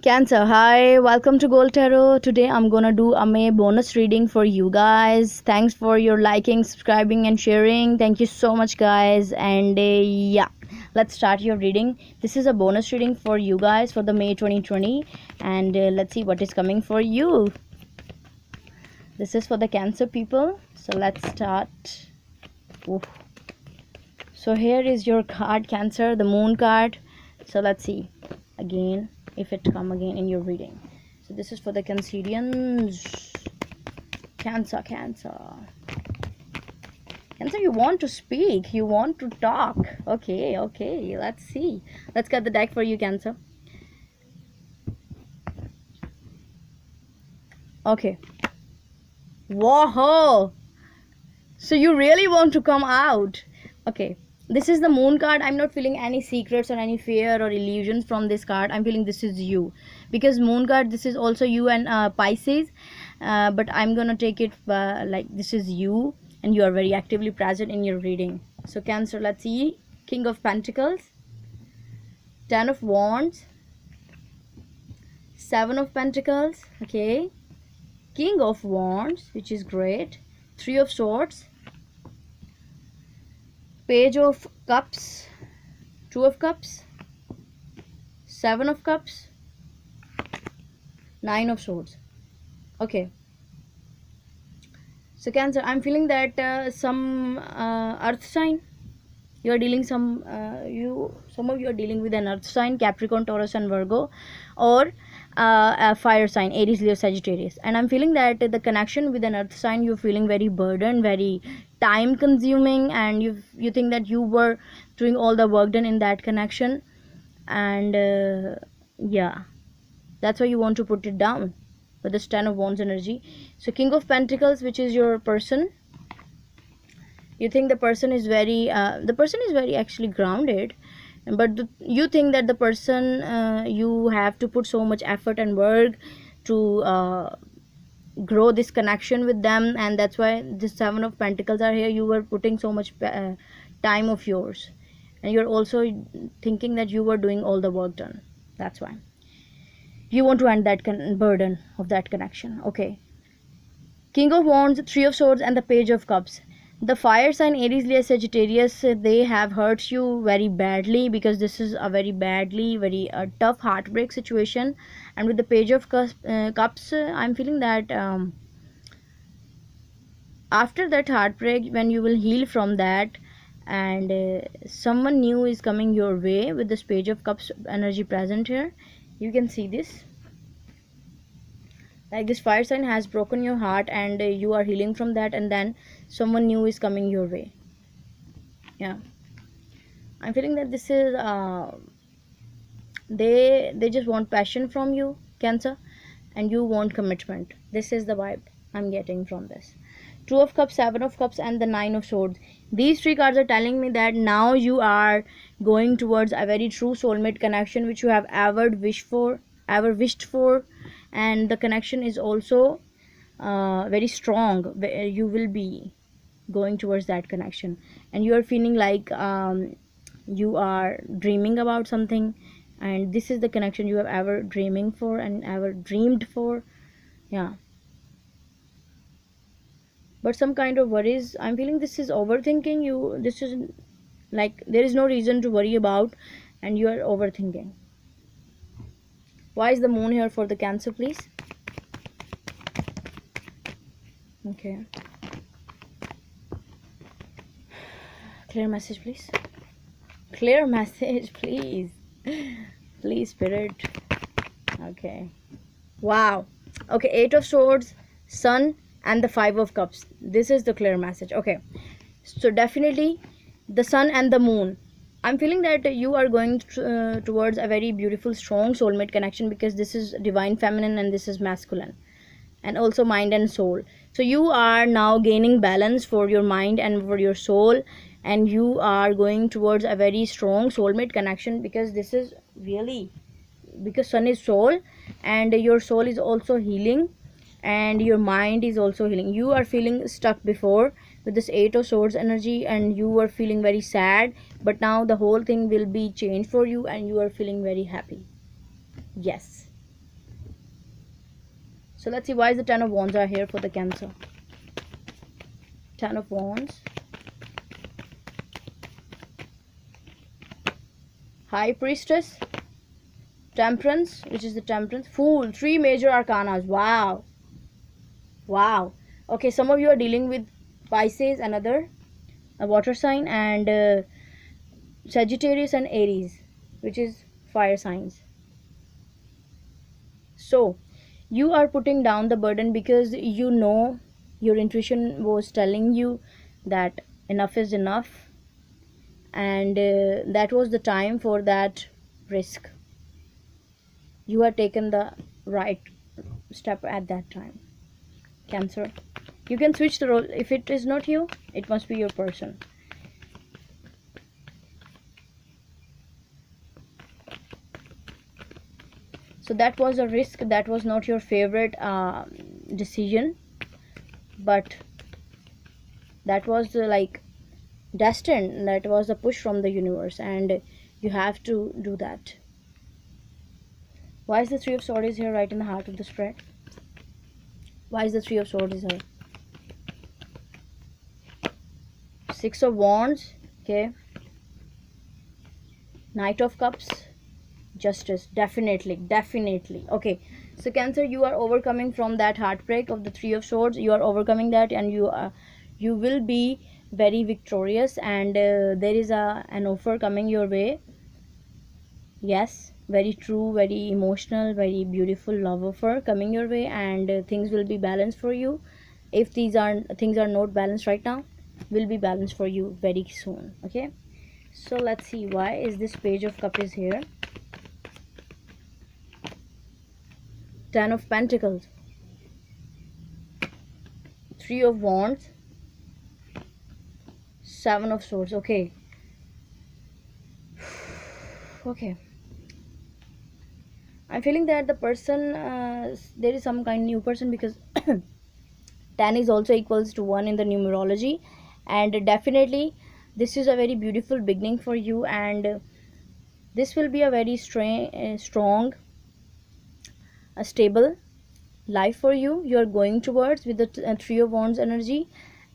Cancer, hi, welcome to Gold Tarot. Today I'm gonna do a May bonus reading for you guys. Thanks for your liking, subscribing, and sharing. Thank you so much, guys. And yeah, let's start your reading. This is a bonus reading for you guys for the May 2020, and let's see what is coming for you. This is for the Cancer people. So let's start. Oof. So here is your card, Cancer, the Moon card. So let's see again if it come again in your reading. So this is for the Cancerians. Cancer, you want to speak, you want to talk. Okay, let's see. Let's get the deck for you, Cancer. Okay. Whoa, so you really want to come out. Okay, this is the Moon card. I'm not feeling any secrets or any fear or illusions from this card. I'm feeling this is you, because Moon card, this is also you and Pisces, but I'm gonna take it like this is you and you are very actively present in your reading. So Cancer, let's see. King of Pentacles, 10 of Wands, 7 of Pentacles, okay, King of Wands, which is great, 3 of Swords, Page of Cups, 2 of Cups, 7 of Cups, 9 of Swords. Okay, so Cancer, I'm feeling that some earth sign you are dealing, some of you are dealing with an earth sign, Capricorn, Taurus and Virgo, or a fire sign, Aries, Leo, Sagittarius. And I'm feeling that the connection with an earth sign, you're feeling very burdened, very time consuming, and you think that you were doing all the work done in that connection, and yeah, that's why you want to put it down with this 10 of Wands energy. So King of Pentacles, which is your person, you think the person is very actually grounded, but you think that the person, you have to put so much effort and work to grow this connection with them, and that's why the 7 of Pentacles are here. You were putting so much time of yours, and you're also thinking that you were doing all the work done. That's why you want to end that burden of that connection. Okay, King of Wands, 3 of Swords and the Page of Cups. The fire sign, Aries, Leo, Sagittarius, they have hurt you very badly, because this is a very tough heartbreak situation. And with the Page of Cups, I'm feeling that after that heartbreak, when you will heal from that, and someone new is coming your way with this Page of Cups energy present here. You can see this, like this fire sign has broken your heart, and you are healing from that, and then someone new is coming your way. Yeah, I'm feeling that this is they just want passion from you, Cancer, and you want commitment. This is the vibe I'm getting from this. 2 of Cups, 7 of Cups and the 9 of Swords. These 3 cards are telling me that now you are going towards a very true soulmate connection, which you have ever wished for, and the connection is also very strong. You will be going towards that connection, and you are feeling like you are dreaming about something, and this is the connection you have ever dreaming for and ever dreamed for. Yeah, but some kind of worries, I'm feeling this is overthinking. This is like there is no reason to worry about, and you are overthinking. Why is the Moon here for the Cancer, please? Okay, clear message, please. Clear message, please. Please, Spirit. Okay, wow. Okay, 8 of Swords, Sun and the 5 of Cups. This is the clear message. Okay, so definitely the Sun and the Moon, I'm feeling that you are going towards a very beautiful, strong soulmate connection, because this is divine feminine and this is masculine, and also mind and soul. So you are now gaining balance for your mind and for your soul, and you are going towards a very strong soulmate connection, because this is really, because Sun is soul, and your soul is also healing, and your mind is also healing. You are feeling stuck before with this 8 of Swords energy, and you were feeling very sad, but now the whole thing will be changed for you, and you are feeling very happy. Yes, So let's see why is the Ten of Wands are here for the Cancer. Ten of Wands, High Priestess, Temperance, which is the Temperance, Fool, three major arcanas. Wow. Wow. Okay, some of you are dealing with Pisces, another a water sign, and Sagittarius and Aries, which is fire signs. So you are putting down the burden because you know your intuition was telling you that enough is enough, and that was the time for that risk. You have taken the right step at that time, Cancer. You can switch the role. If it is not you, it must be your person. So that was a risk, that was not your favorite decision, but that was like destined, that was a push from the universe, and you have to do that. Why is the Three of Swords here right in the heart of the spread? Why is the Three of Swords here? Six of Wands, okay. Knight of Cups, Justice, definitely. Okay, so Cancer, you are overcoming from that heartbreak of the Three of Swords. You are overcoming that, and you will be very victorious, and there is an offer coming your way. Yes, very true, very emotional, very beautiful love offer coming your way, and things will be balanced for you. If things are not balanced right now, will be balanced for you very soon. Okay, so let's see why is this Page of Cups is here. Ten of Pentacles, Three of Wands, Seven of Swords. Okay. Okay, I'm feeling that the person, there is some kind of new person, because 10 is also equals to 1 in the numerology, and definitely this is a very beautiful beginning for you, and this will be a very strong, a stable life for you. You are going towards with the Three of Wands energy,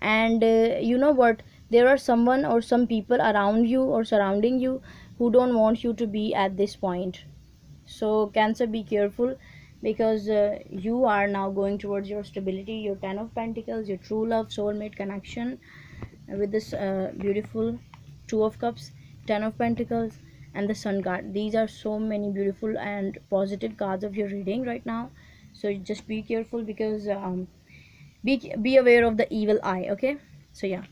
and you know what, there are someone or some people around you or surrounding you who don't want you to be at this point. So Cancer, be careful, because you are now going towards your stability, your Ten of Pentacles, your true love, soulmate connection, with this beautiful Two of Cups, Ten of Pentacles, and the Sun card. These are so many beautiful and positive cards of your reading right now. So just be careful, because be aware of the evil eye. Okay, so yeah,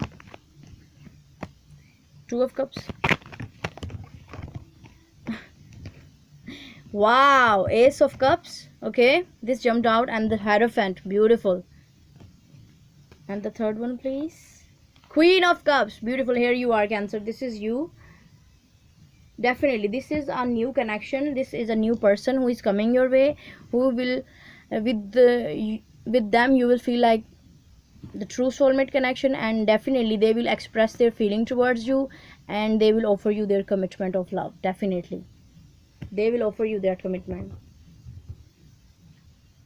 Two of Cups. Wow, Ace of Cups. Okay, this jumped out, and the Hierophant, beautiful. And the third one, please. Queen of Cups, beautiful. Here you are, Cancer. This is you. Definitely, this is a new connection. This is a new person who is coming your way, who will, with them, you will feel like the true soulmate connection, and definitely they will express their feeling towards you, and they will offer you their commitment of love. Definitely, they will offer you their commitment.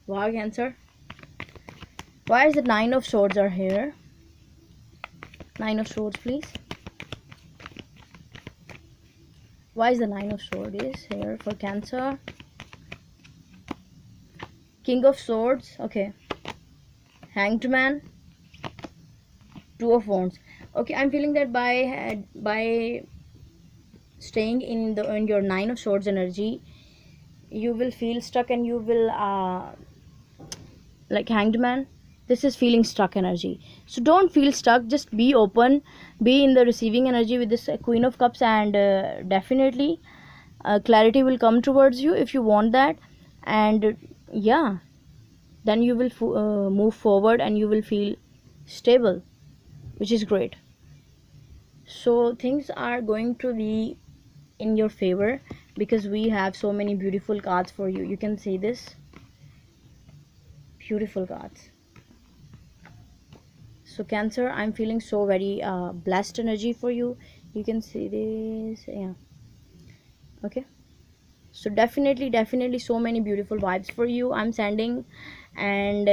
Wow, Cancer. Why is the Nine of Swords are here? Nine of Swords, please. Why is the Nine of Swords is here for Cancer? King of Swords, okay. Hanged Man, Two of Wands. Okay, I'm feeling that by staying in your Nine of Swords energy, you will feel stuck, and you will like Hanged Man. This is feeling stuck energy. So don't feel stuck. Just be open. Be in the receiving energy with this Queen of Cups, and definitely clarity will come towards you if you want that. And yeah, then you will move forward, and you will feel stable, which is great. So things are going to be in your favor, because we have so many beautiful cards for you. You can see this. Beautiful cards. So Cancer, I'm feeling so very blessed energy for you. You can see this, yeah. Okay, So definitely so many beautiful vibes for you I'm sending. And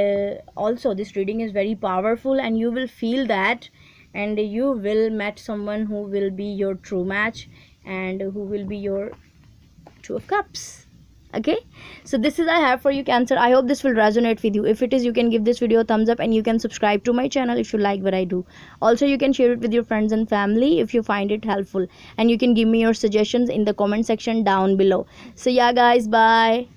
also this reading is very powerful, and you will feel that, and you will meet someone who will be your true match and who will be your two of cups. Okay, so this is I have for you, Cancer. I hope this will resonate with you. If it is, you can give this video a thumbs up, and you can subscribe to my channel if you like what I do. Also, you can share it with your friends and family if you find it helpful, and you can give me your suggestions in the comment section down below. So yeah guys, bye.